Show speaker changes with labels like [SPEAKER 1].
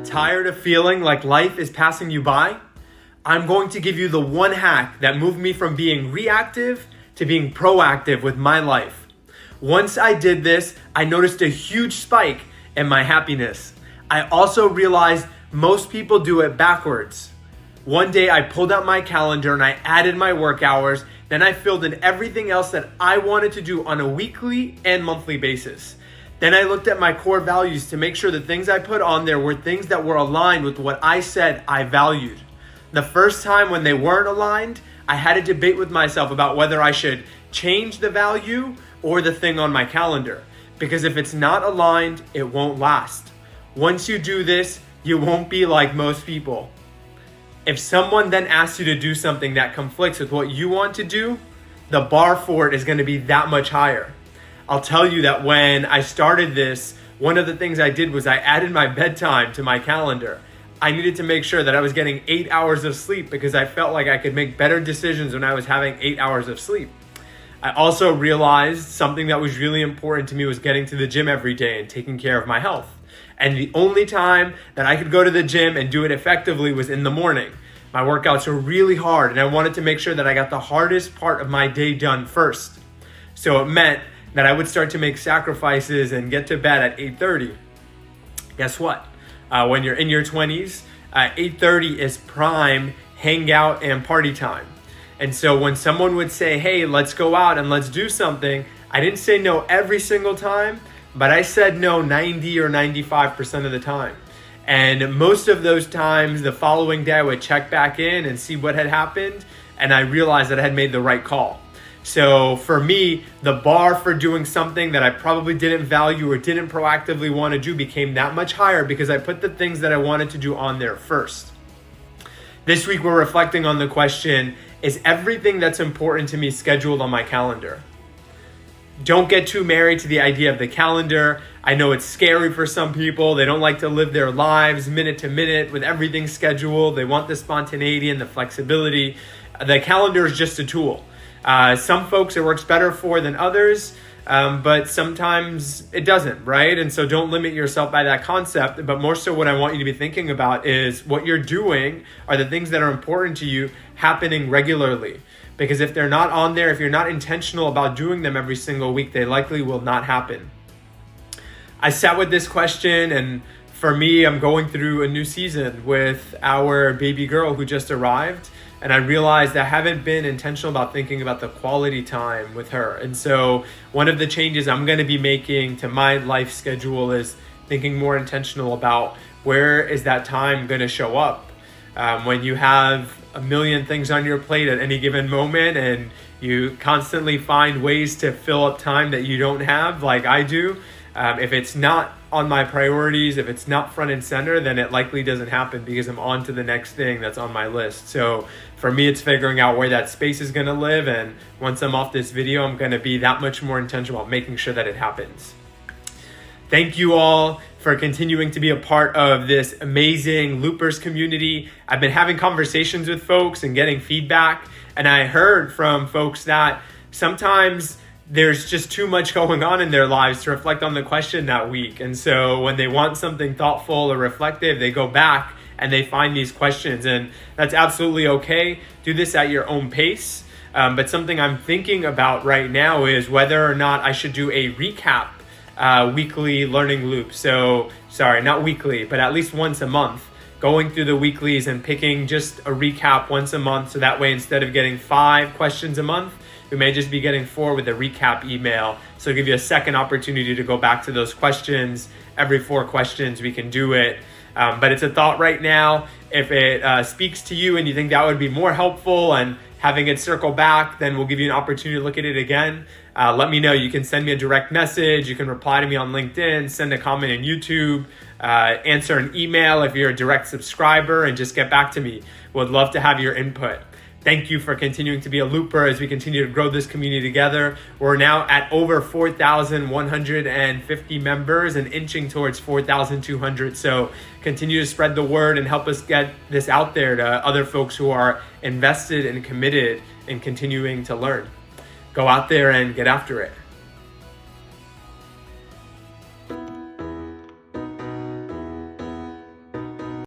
[SPEAKER 1] Tired of feeling like life is passing you by? I'm going to give you the one hack that moved me from being reactive to being proactive with my life. Once I did this, I noticed a huge spike in my happiness. I also realized most people do it backwards. One day I pulled out my calendar and I added my work hours. Then I filled in everything else that I wanted to do on a weekly and monthly basis. Then I looked at my core values to make sure the things I put on there were things that were aligned with what I said I valued. The first time when they weren't aligned, I had a debate with myself about whether I should change the value or the thing on my calendar. Because if it's not aligned, it won't last. Once you do this, you won't be like most people. If someone then asks you to do something that conflicts with what you want to do, the bar for it is going to be that much higher. I'll tell you that when I started this, one of the things I did was I added my bedtime to my calendar. I needed to make sure that I was getting 8 hours of sleep because I felt like I could make better decisions when I was having 8 hours of sleep. I also realized something that was really important to me was getting to the gym every day and taking care of my health. And the only time that I could go to the gym and do it effectively was in the morning. My workouts were really hard and I wanted to make sure that I got the hardest part of my day done first. So it meant that I would start to make sacrifices and get to bed at 8:30. Guess what? When you're in your 20s, 8:30 is prime hangout and party time. And so when someone would say, hey, let's go out and let's do something, I didn't say no every single time, but I said no 90 or 95% of the time. And most of those times, the following day, I would check back in and see what had happened, and I realized that I had made the right call. So for me, the bar for doing something that I probably didn't value or didn't proactively want to do became that much higher because I put the things that I wanted to do on there first. This week, we're reflecting on the question, is everything that's important to me scheduled on my calendar? Don't get too married to the idea of the calendar. I know it's scary for some people. They don't like to live their lives minute to minute with everything scheduled. They want the spontaneity and the flexibility. The calendar is just a tool. Some folks it works better for than others, but sometimes it doesn't, right? And so don't limit yourself by that concept, but more so what I want you to be thinking about is what you're doing are the things that are important to you happening regularly. Because if they're not on there, if you're not intentional about doing them every single week, they likely will not happen. I sat with this question, and for me, I'm going through a new season with our baby girl who just arrived. And I realized I haven't been intentional about thinking about the quality time with her. And so one of the changes I'm going to be making to my life schedule is thinking more intentional about where is that time going to show up. When you have a million things on your plate at any given moment and you constantly find ways to fill up time that you don't have, like I do, if it's not on my priorities, if it's not front and center, then it likely doesn't happen because I'm on to the next thing that's on my list. So for me, it's figuring out where that space is going to live. And once I'm off this video, I'm going to be that much more intentional about making sure that it happens. Thank you all for continuing to be a part of this amazing Loopers community. I've been having conversations with folks and getting feedback. And I heard from folks that sometimes there's just too much going on in their lives to reflect on the question that week. And so when they want something thoughtful or reflective, they go back and they find these questions. And that's absolutely okay. Do this at your own pace. But something I'm thinking about right now is whether or not I should do a recap weekly learning loop. So, sorry, not weekly, but at least once a month. Going through the weeklies and picking just a recap once a month. So that way, instead of getting 5 questions a month, we may just be getting 4 with a recap email. So give you a second opportunity to go back to those questions. Every 4 questions, we can do it. But it's a thought right now. If it speaks to you and you think that would be more helpful and having it circle back, then we'll give you an opportunity to look at it again. Let me know. You can send me a direct message. You can reply to me on LinkedIn, send a comment on YouTube, answer an email if you're a direct subscriber, and just get back to me. Would love to have your input. Thank you for continuing to be a Looper as we continue to grow this community together. We're now at over 4,150 members and inching towards 4,200. So continue to spread the word and help us get this out there to other folks who are invested and committed in continuing to learn. Go out there and get after it.